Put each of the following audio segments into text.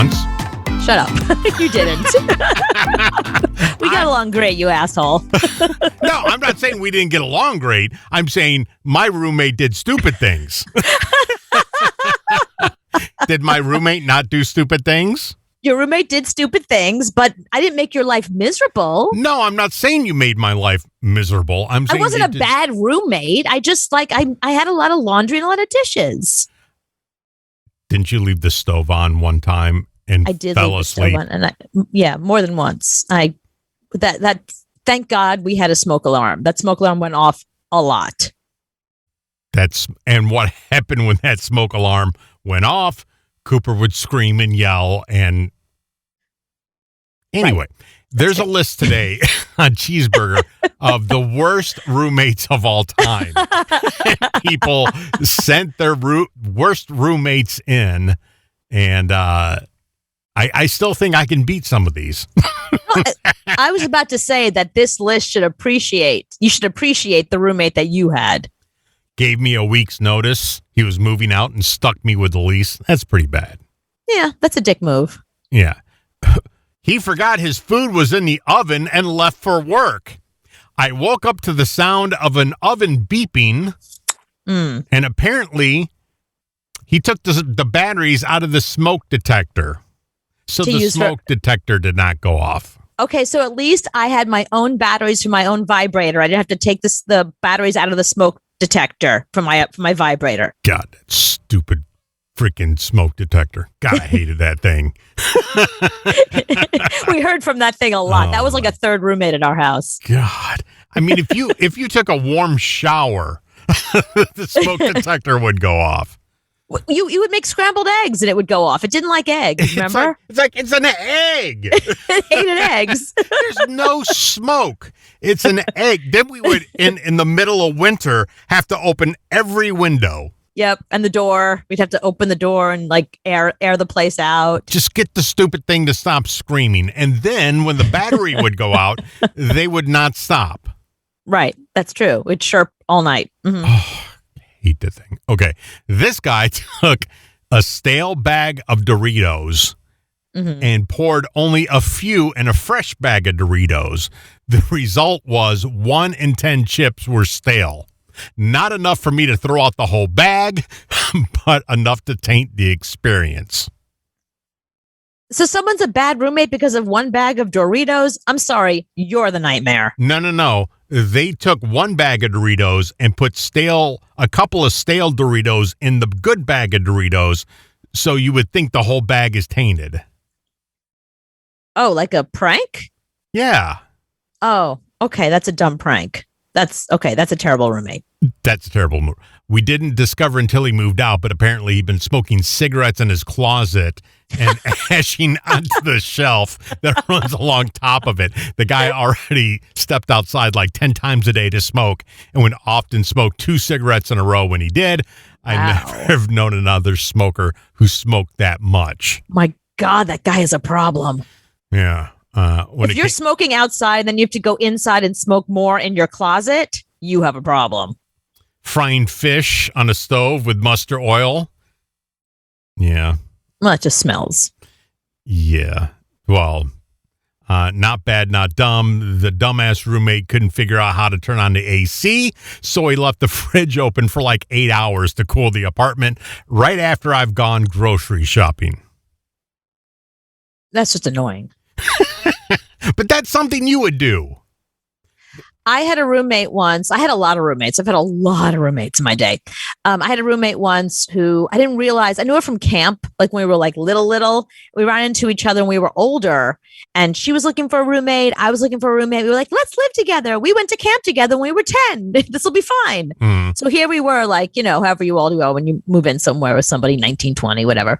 once. Shut up. You didn't. We got along great, you asshole. No, I'm not saying we didn't get along great. I'm saying my roommate did stupid things. Did my roommate not do stupid things? Your roommate did stupid things, but I didn't make your life miserable. No, I'm not saying you made my life miserable. I'm saying I wasn't a bad roommate. I just I had a lot of laundry and a lot of dishes. Didn't you leave the stove on one time and I did fell leave asleep? The stove on, and more than once. Thank God we had a smoke alarm. That smoke alarm went off a lot. And what happened when that smoke alarm went off? Cooper would scream and yell. And anyway, there's a list today on Cheeseburger of the worst roommates of all time. People sent their worst roommates in, and I still think I can beat some of these. I was about to say that this list should appreciate the roommate that you had. Gave me a week's notice. He was moving out and stuck me with the lease. That's pretty bad. Yeah, that's a dick move. Yeah. He forgot his food was in the oven and left for work. I woke up to the sound of an oven beeping, and apparently he took the batteries out of the smoke detector. So the smoke detector did not go off. Okay, so at least I had my own batteries for my own vibrator. I didn't have to take the batteries out of the smoke detector for my vibrator. God, that stupid freaking smoke detector. God, I hated that thing. We heard from that thing a lot. That was like a third roommate at our house. God. I mean, if you took a warm shower, the smoke detector would go off. You would make scrambled eggs and it would go off. It didn't like eggs, remember? It's an egg. It hated eggs. There's no smoke. It's an egg. Then we would, in the middle of winter, have to open every window. Yep, and the door. We'd have to open the door and air the place out. Just get the stupid thing to stop screaming. And then when the battery would go out, they would not stop. Right, that's true. It'd chirp all night. Mm-hmm. Oh, I hate the thing. Okay, this guy took a stale bag of Doritos and poured only a few in a fresh bag of Doritos. The result was 1 in 10 chips were stale. Not enough for me to throw out the whole bag, but enough to taint the experience. So someone's a bad roommate because of one bag of Doritos? I'm sorry, you're the nightmare. No. They took one bag of Doritos and put a couple of stale Doritos in the good bag of Doritos, so you would think the whole bag is tainted. Oh, like a prank? Yeah. Oh, okay, that's a dumb prank. That's a terrible roommate. That's a terrible move. We didn't discover until he moved out, but apparently he'd been smoking cigarettes in his closet and ashing onto the shelf that runs along top of it. The guy already stepped outside like 10 times a day to smoke and would often smoke 2 cigarettes in a row when he did. I never have known another smoker who smoked that much. My God, that guy is a problem. Yeah. If you're smoking outside, then you have to go inside and smoke more in your closet, you have a problem. Frying fish on a stove with mustard oil. Yeah. Well, it just smells. Yeah. Well, not bad, not dumb. The dumbass roommate couldn't figure out how to turn on the AC, so he left the fridge open for like 8 hours to cool the apartment right after I've gone grocery shopping. That's just annoying. But that's something you would do. I had a roommate once. I had a lot of roommates. I've had a lot of roommates in my day. I had a roommate once who I didn't realize. I knew her from camp, like when we were like little. We ran into each other when we were older, and she was looking for a roommate. I was looking for a roommate. We were like, let's live together. We went to camp together when we were 10. This will be fine. So here we were, like, however you all do when you move in somewhere with somebody, 19, 20, whatever.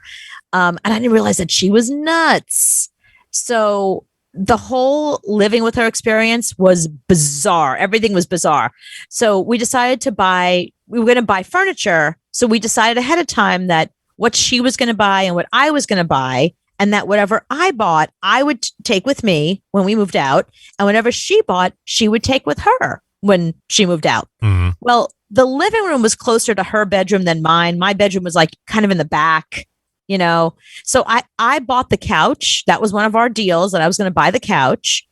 And I didn't realize that she was nuts. So the whole living with her experience was bizarre. Everything was bizarre. So we decided we were going to buy furniture. So we decided ahead of time that what she was going to buy and what I was going to buy, and that whatever I bought, I would take with me when we moved out. And whatever she bought, she would take with her when she moved out. Mm-hmm. Well, the living room was closer to her bedroom than mine. My bedroom was like kind of in the back. you know. So I bought the couch. That was one of our deals that I was going to buy the couch.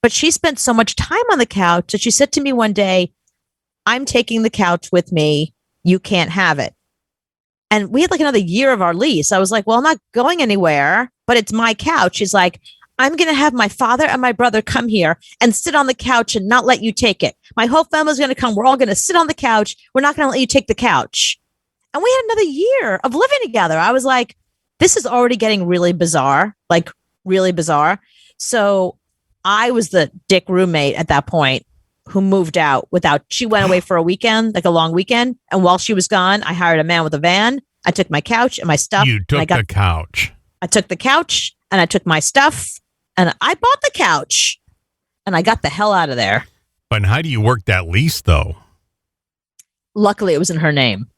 But she spent so much time on the couch that she said to me one day, I'm taking the couch with me. You can't have it. And we had like another year of our lease. I was like, well, I'm not going anywhere, but it's my couch. She's like, I'm going to have my father and my brother come here and sit on the couch and not let you take it. My whole family's going to come. We're all going to sit on the couch. We're not going to let you take the couch. And we had another year of living together. I was like, this is already getting really bizarre, like really bizarre. So I was the dick roommate at that point who moved out she went away for a weekend, like a long weekend. And while she was gone, I hired a man with a van. I took my couch and my stuff. You took the couch. I took the couch and I took my stuff and I bought the couch and I got the hell out of there. But how do you work that lease though? Luckily it was in her name.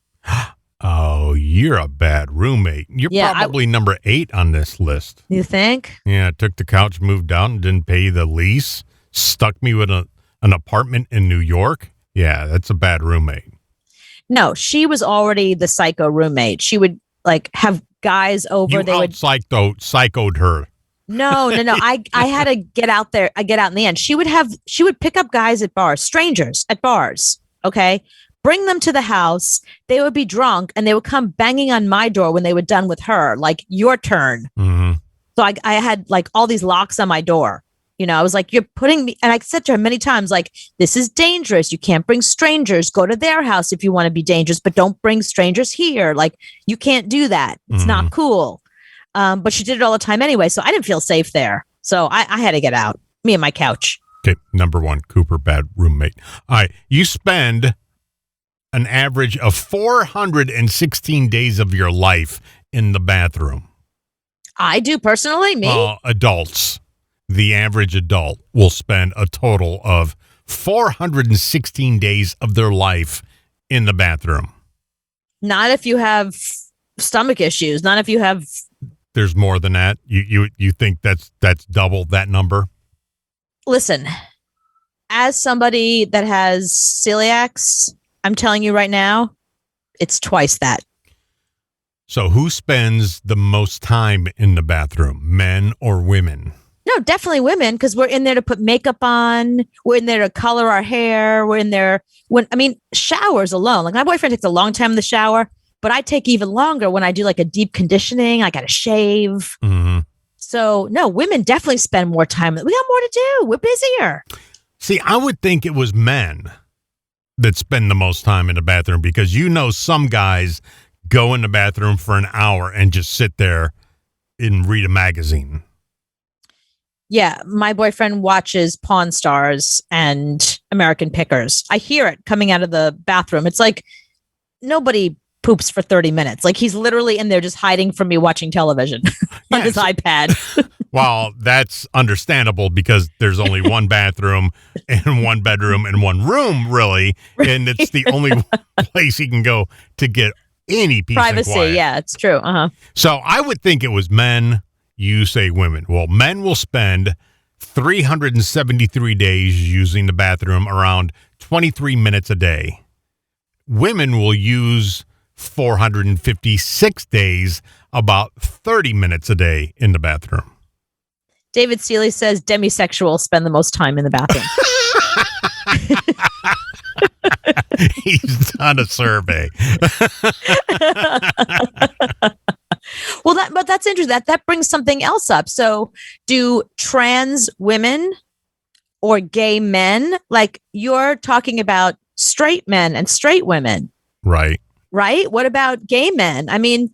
Oh, you're a bad roommate. You're probably number 8 on this list. You think? Yeah, took the couch, moved out, and didn't pay the lease. Stuck me with an apartment in New York. Yeah, that's a bad roommate. No, she was already the psycho roommate. She would like have guys over. You psychoed her. No. I had to get out there. I get out in the end. She would pick up guys at bars, strangers at bars. Okay. Bring them to the house. They would be drunk and they would come banging on my door when they were done with her, like your turn. Mm-hmm. So I had like all these locks on my door. You know, I was like, you're putting me, and I said to her many times, like, this is dangerous. You can't bring strangers. Go to their house if you want to be dangerous, but don't bring strangers here. Like, you can't do that. It's not cool. But she did it all the time anyway. So I didn't feel safe there. So I had to get out, me and my couch. Okay. Number 1, Cooper, bad roommate. All right. You spend an average of 416 days of your life in the bathroom. I do personally, me? Adults. The average adult will spend a total of 416 days of their life in the bathroom. Not if you have stomach issues. Not if you have. There's more than that. You think that's double that number? Listen, as somebody that has celiacs, I'm telling you right now, it's twice that. So who spends the most time in the bathroom, men or women? No, definitely women, because we're in there to put makeup on. We're in there to color our hair. We're in there showers alone. Like my boyfriend takes a long time in the shower, but I take even longer when I do like a deep conditioning. I got to shave. Mm-hmm. So no, women definitely spend more time. We got more to do. We're busier. See, I would think it was men that spend the most time in the bathroom because some guys go in the bathroom for an hour and just sit there and read a magazine. Yeah, my boyfriend watches Pawn Stars and American Pickers. I hear it coming out of the bathroom. It's like nobody poops for 30 minutes. Like he's literally in there just hiding from me watching television on his iPad. Well, that's understandable because there's only one bathroom and one bedroom and one room, really. And it's the only place he can go to get any peace privacy. And quiet. Yeah, it's true. Uh-huh. So I would think it was men. You say women. Well, men will spend 373 days using the bathroom around 23 minutes a day. Women will use 456 days, about 30 minutes a day in the bathroom. David Seeley says demisexuals spend the most time in the bathroom. He's done a survey. Well, but that's interesting. That brings something else up. So do trans women or gay men, like you're talking about straight men and straight women. Right. Right. What about gay men? I mean,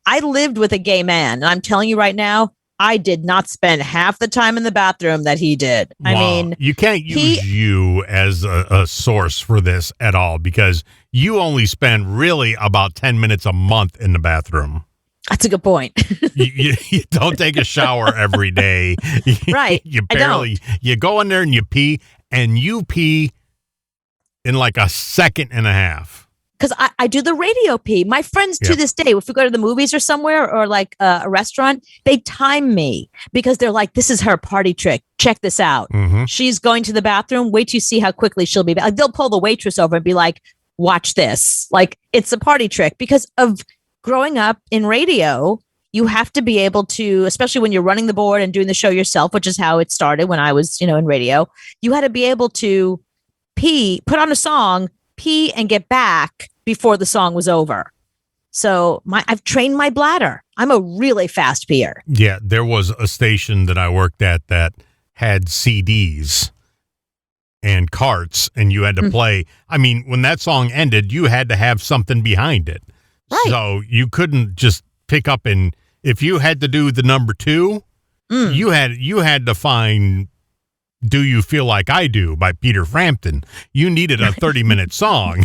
I lived with a gay man and I'm telling you right now, I did not spend half the time in the bathroom that he did. I mean, you can't use you as a source for this at all because you only spend really about 10 minutes a month in the bathroom. That's a good point. you don't take a shower every day. Right. You go in there and you pee in like a second and a half. Because I do the radio pee. My friends to this day, if we go to the movies or somewhere or like a restaurant, they time me because they're like, this is her party trick. Check this out. Mm-hmm. She's going to the bathroom. Wait till you see how quickly she'll be back. Like, they'll pull the waitress over and be like, watch this. Like it's a party trick because of growing up in radio, you have to be able to, especially when you're running the board and doing the show yourself, which is how it started when I was, in radio, you had to be able to put on a song, pee and get back before the song was over. So I've trained my bladder. I'm a really fast peer. Yeah, there was a station that I worked at that had CDs and carts, and you had to play. I mean, when that song ended, you had to have something behind it. Right. So you couldn't just pick up and if you had to do the number 2, you had to find Do You Feel Like I Do by Peter Frampton. You needed a 30-minute song.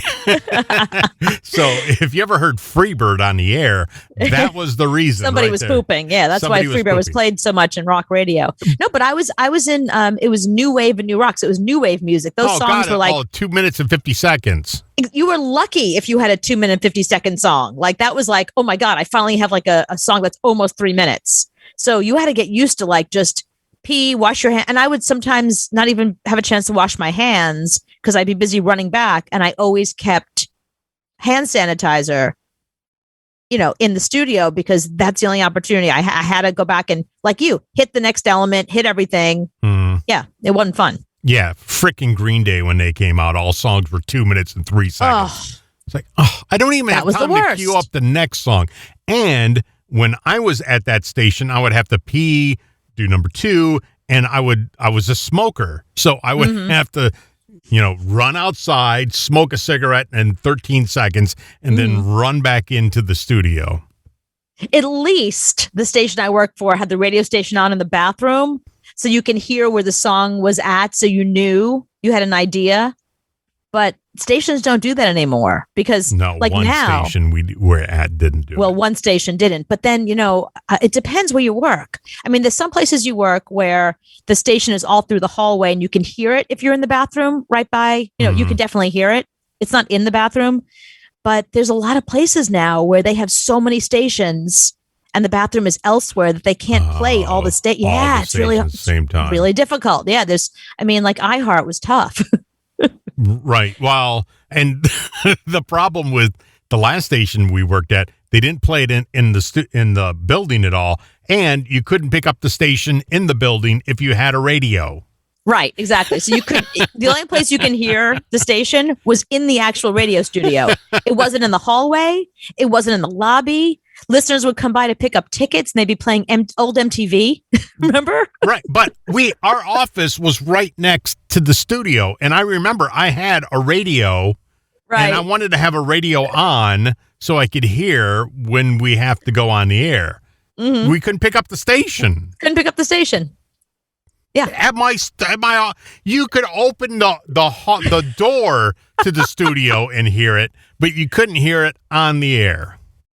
So if you ever heard Freebird on the air, that was the reason. Somebody right was there. pooping. Yeah, that's Somebody why was Freebird was pooping. played so much in rock radio. No, but I was in it was new wave and new rock. So it was new wave music. Those songs were like 2 minutes and 50 seconds. you were lucky if you had a 2-minute 50-second song. Like that was like, oh my God, I finally have like a song that's almost 3 minutes. So you had to get used to like just pee, wash your hand. And I would sometimes not even have a chance to wash my hands because I'd be busy running back. And I always kept hand sanitizer, in the studio because that's the only opportunity. I had to go back and, like you, hit the next element, hit everything. Yeah, it wasn't fun. Yeah, freaking Green Day when they came out, all songs were 2 minutes and 3 seconds. Oh, It's like, I don't even have was the time to worst. queue up the next song. And when I was at that station, I would have to pee, do number 2, and I was a smoker. So I would have to, run outside, smoke a cigarette in 13 seconds, and then run back into the studio. at least the station I worked for had the radio station on in the bathroom. So you can hear where the song was at. So you knew, you had an idea. But stations don't do that anymore because No, like one now, station we were at didn't do well, it. one station didn't. But then, it depends where you work. I mean, there's some places you work where the station is all through the hallway and you can hear it if you're in the bathroom right by, you can definitely hear it. It's not in the bathroom. But there's a lot of places now where they have so many stations and the bathroom is elsewhere that they can't play all the stations. Yeah, it's really at the same time. really difficult. Yeah, like iHeart was tough. Right. Well, and the problem with the last station we worked at, they didn't play it in the building at all, and you couldn't pick up the station in the building if you had a radio. Right, exactly. So the only place you can hear the station was in the actual radio studio. It wasn't in the hallway. It wasn't in the lobby. Listeners would come by to pick up tickets and they'd be playing old MTV. Remember? Right. But our office was right next to the studio. And I remember I had a radio Right. and I wanted to have a radio on so I could hear when we have to go on the air. Mm-hmm. We couldn't pick up the station. Couldn't pick up the station. Yeah. At my you could open the door to the studio and hear it, but you couldn't hear it on the air.